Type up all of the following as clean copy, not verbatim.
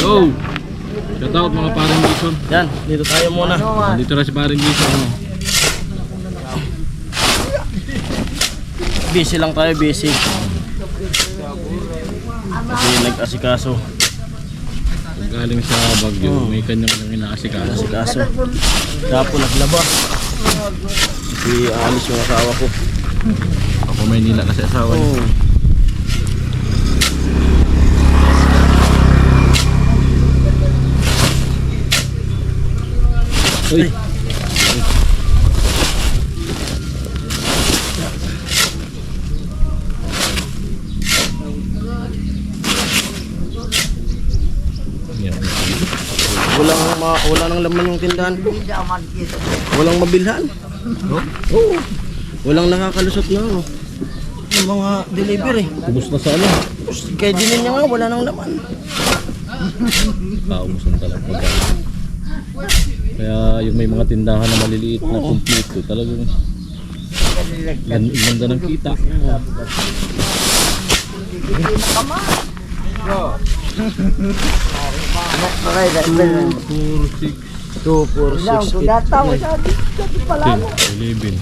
Go! Shout out mga paring Jason. Yan, dito tayo muna. Dito na si paring Jason. Busy lang tayo, busy. Kasi nag-asikaso. Galing sa Baguio, may kanyang inaasikaso. Asikaso. Dapo naglaba. Kasi alis yung asawa ko. Ako may nila kasi asawa niya. Uy. Wala nang laman yung tindahan ko. Walang mabilhan. Oo. Walang nakakalusot na ano. Yung mga delivery. Ubus na sa ano? Kaya dinin niya nga, wala nang laman. Paubos na talaga pagkain. Kaya yung may mga tindahan na maliliit na complete talagang ganda ng kita. 11.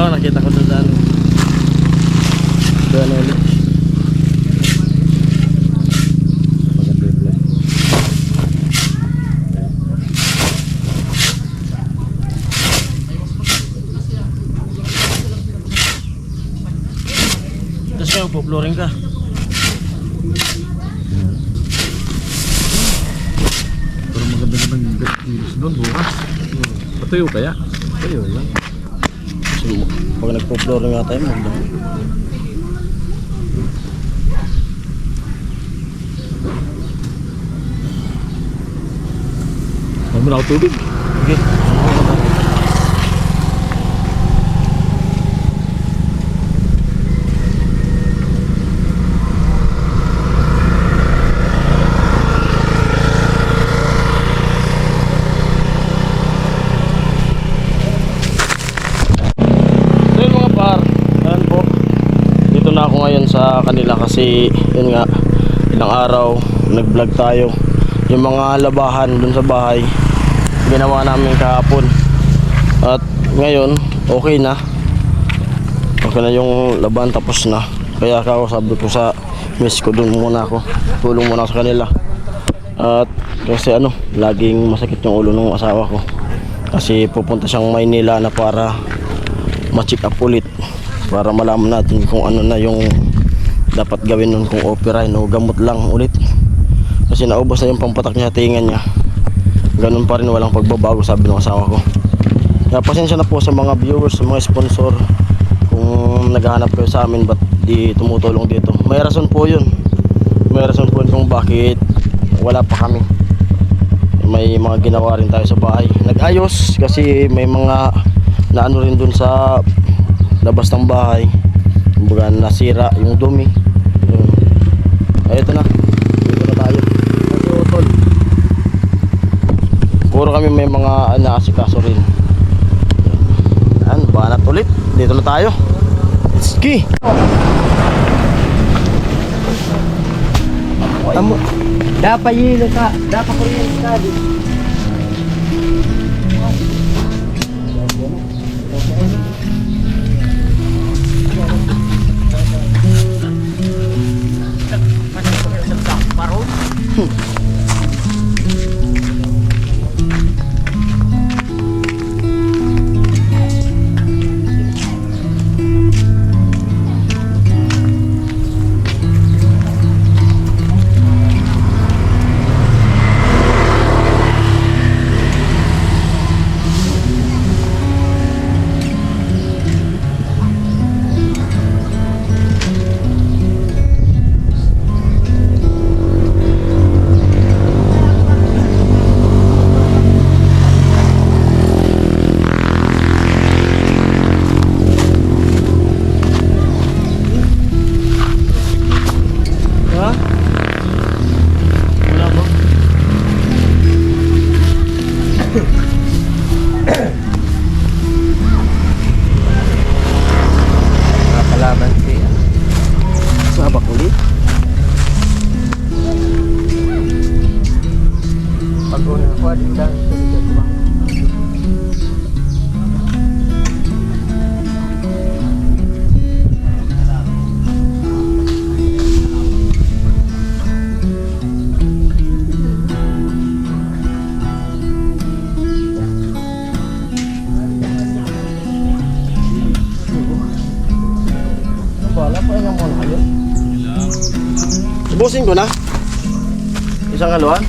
Nakita ko doon ulit. Maganda yung vlog. Tapos kayo, po-flooring ka. Pero maganda naman yung gilis doon bukas. Patuyo kaya? Patuyo lang. Pag nagpo-flooring nga tayo, magdang. Huwag mo na ako tubig. Okay. Na ako ngayon sa kanila kasi yun nga, ilang araw nag-vlog tayo yung mga labahan dun sa bahay ginawa namin kahapon at ngayon okay na yung laban, tapos na. Kaya ako sabi ko sa miss ko, dun muna ako, tulong muna sa kanila. At kasi laging masakit yung ulo ng asawa ko kasi pupunta siyang Maynila na para ma-check up ulit, para malaman natin kung ano na yung dapat gawin nun, kung operahin o gamot lang ulit. Kasi naubos na yung pampatak niya, tingan niya. Ganun pa rin, walang pagbabago, sabi ng asawa ko. Kaya pasensya na po sa mga viewers, sa mga sponsor, kung naghahanap kayo sa amin ba't di tumutulong dito. May rason po yun. May rason po yun kung bakit wala pa kami. May mga ginawa rin tayo sa bahay. Nag-ayos kasi may mga naano rin dun sa labas ng bahay, kumbaga nasira yung dumi. Ay, ito na, dito na tayo. Utol. Puro kami may mga naasikaso rin. Yan, banat ulit. Dito na tayo. Ski. Dapat yelo ka, dapat kuryente ka. Subusin ko na. Isang haluan.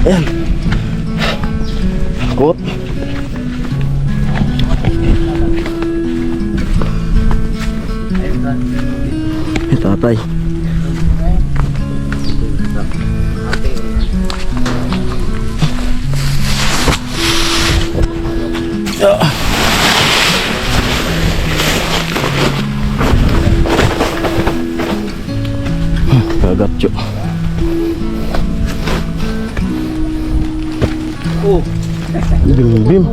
Ayan. Kot. Tatay. Kagatyo. Bim-bim.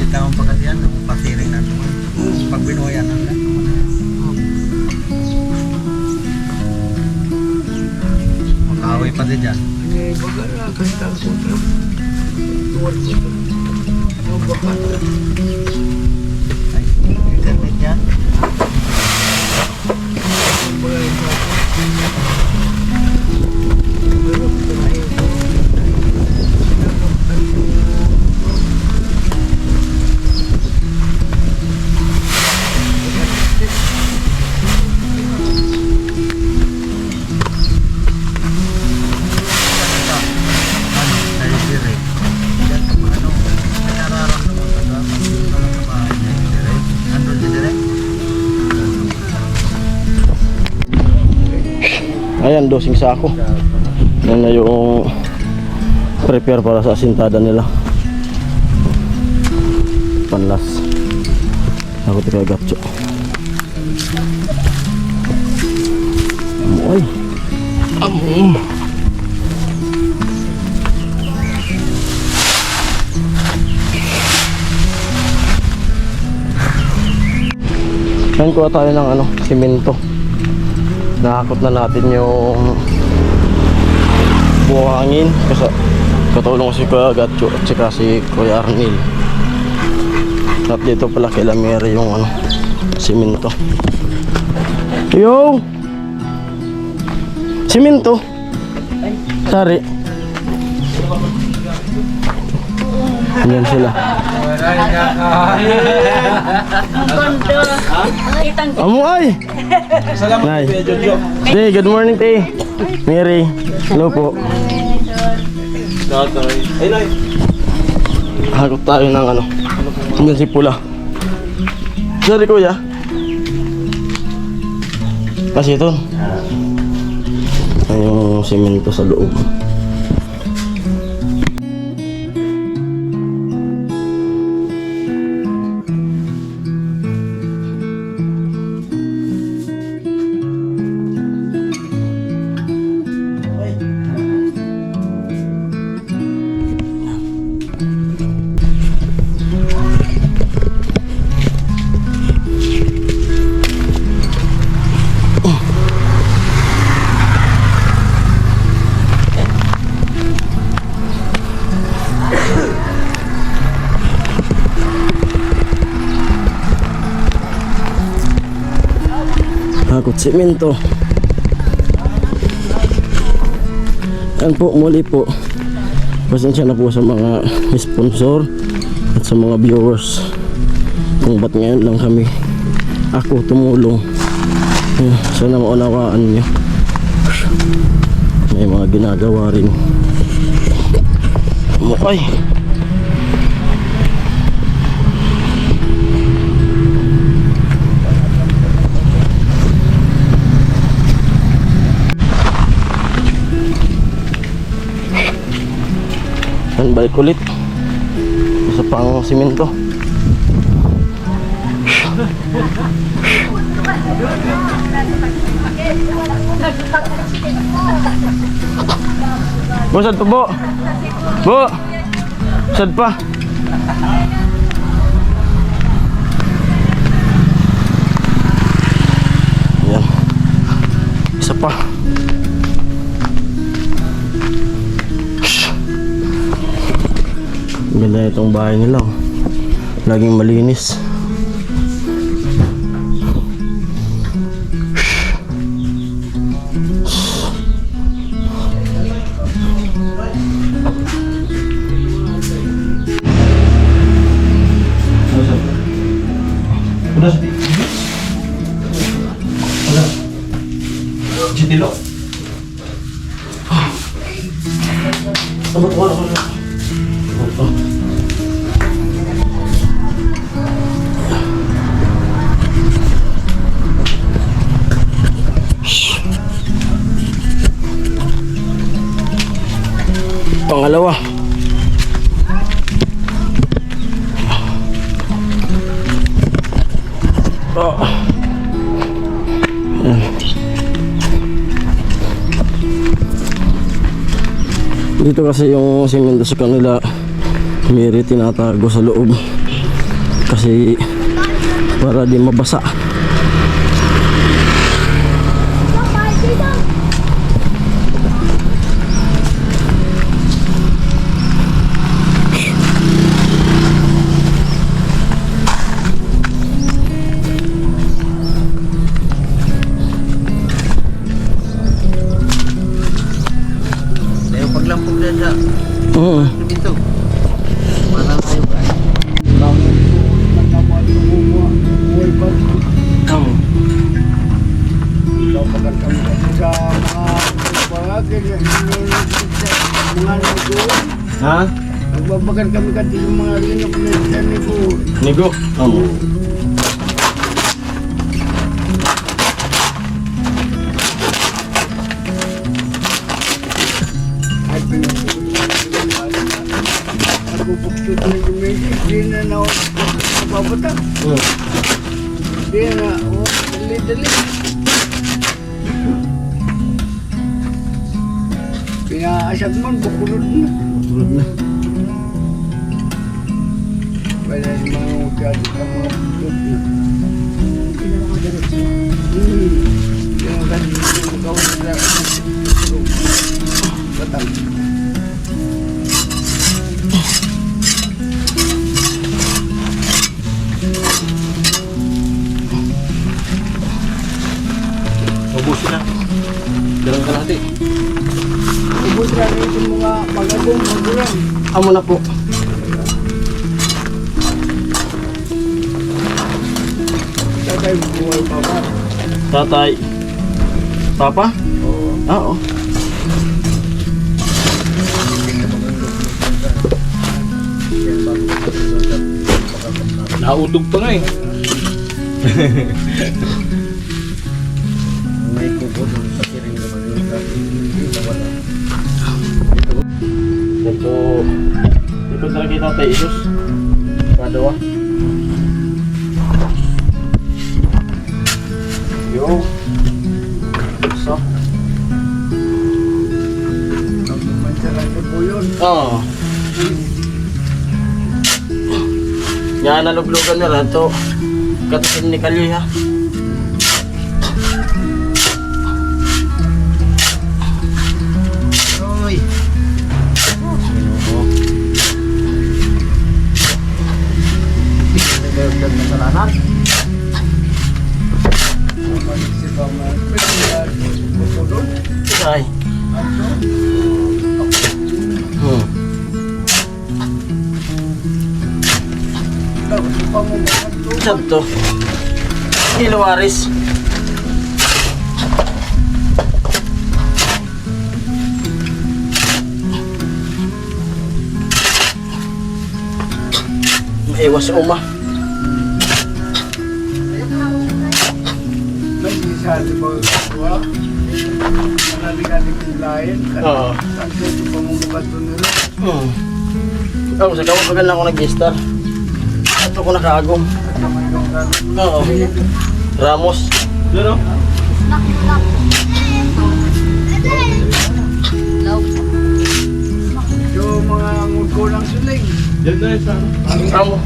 Tamang pagkatiyan, patiring na naman. Pag binuhayan na lang. Makaway pa din dyan. Ay, internet yan. Ayan, dosing sako. Yan na yung prepare para sa asintada nila. Panlas. Ako tika gatso. Amoy. Amom. Ngayon kuha tayo ng simento. Nakakot na natin yung buhangin kasi katulong si Kuya Gatcho at saka si Kuya Arnil. At dito pala kila Mary yung simento. Yo! Simento! Sari. Ayan sila. Amo ay! Nay. Hey, good morning, Tay. Mary. Hello po. Hagot tayo ng Yan si Pula. Sorry, Kuya. Kasi ito. Ay yung simento sa loob. Hakot simento. Yan po, muli po. Pasensya na po sa mga sponsor at sa mga viewers kung ba't ngayon lang ako tumulong. Sana maunawaan nyo. May mga ginagawa rin. Ay! Dan balik ulit sa pang simento. Bu, sad pa bu. Bu. Sad pa. Yan. Isa pa. Ganda itong bahay nila. Laging malinis. Udah sedih. Udah. Jadi lo. Pangalawa. Dito kasi yung simento sa kanila may tinatago sa loob kasi para di mabasa. Paglampog na sa dito. Mana tayo ba? Bangun po, buhay pa. Ikaw pagkat kami sa mga nego. Ha? Nagbabagan kami kasi yung mga rinok na nego. Nego? Hindi na nababata. Hindi na, dali-dali. Pinaasat mo, bukulod na. Pwede yung mga ugat ka mga bukulod na. Yung kasi yung gawin na batang. Ubusin na. Dalang kalahati. Ubus lang yung mga pag-abong magulang. Amo na po. Tatay buhay pa ba? Tatay. Papa? Oo. Oo. Nautog pa nga eh. May kubo doon sa kiring naman yung wala. Ito. Likod na kita Tatay Isus. Padawa. Yo. So. Ang mansalang po yun. Oo. Yan naluglugan na lang to. Katasin ni Kali ha. Oy. Nagagdag na salanan. Manisip ako Tay. Saan to? Kilowaris. Maiwas si Uma. Sabi mo, wah, naligalig yung lain. Oo. Ang ito pamumukat doon nila. Oh, sa gawa pagal na ako nag-star. Ato ko nakagom. Oo. Ramos. Laro. Yung mga ngulkulang siling. Ramos.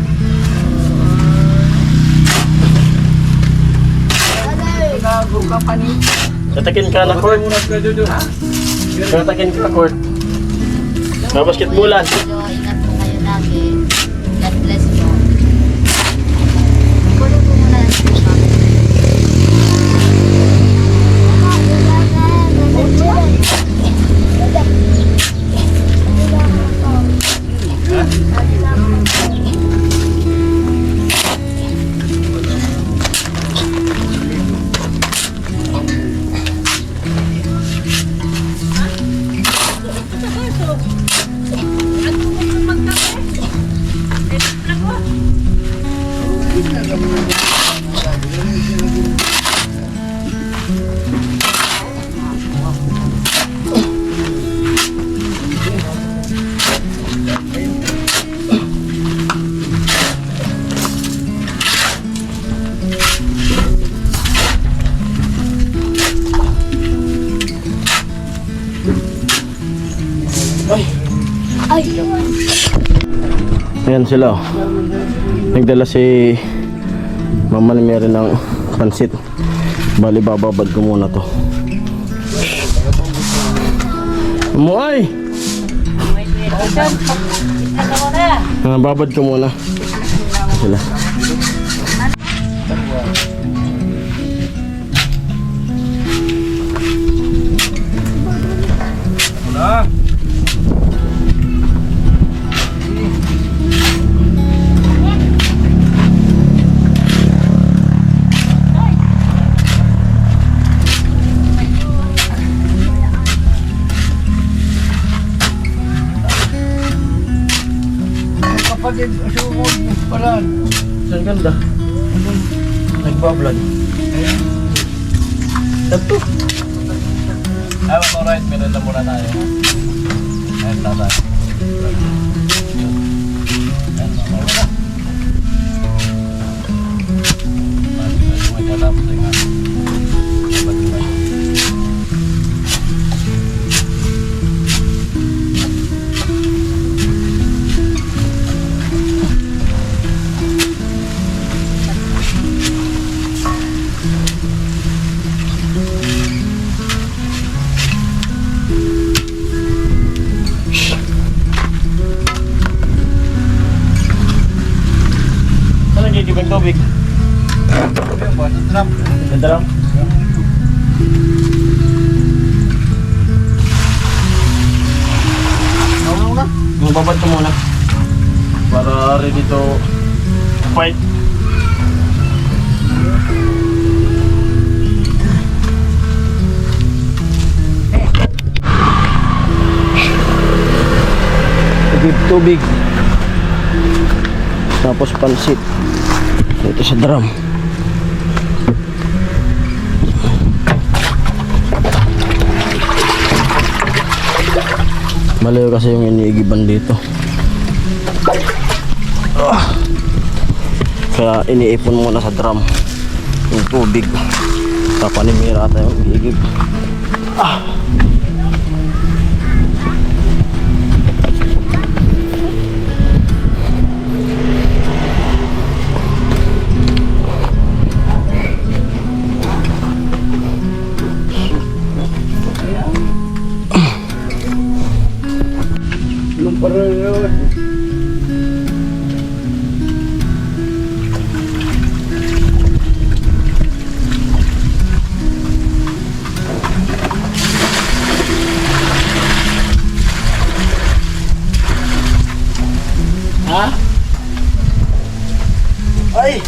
Nagong company. Tatakin ka na court. Tatakin ka na court. Basketballan. Ingat po kayo lagi. God bless po. Kunin po muna ang sila. Ayan sila. Nagdala si Mama ni Mary ng pansit. Bali bababad ko muna to. Muay! Babad ko muna. Sila. Kapatid, sumod, paran. Saan ganda? Nagbablog. Ito. Alright, meron na muna tayo. Ayan, tatay. Saan nagigibang tubig? Drum. Babad ko muna. Para ready to fight. Tubig. Tapos pansit. Ito sa drum. Malayo kasi yung iniigiban dito. Kaya iniipon muna sa drum yung tubig. Papanimira tayo yung iigib. Yung paran yun. Ha? Ay!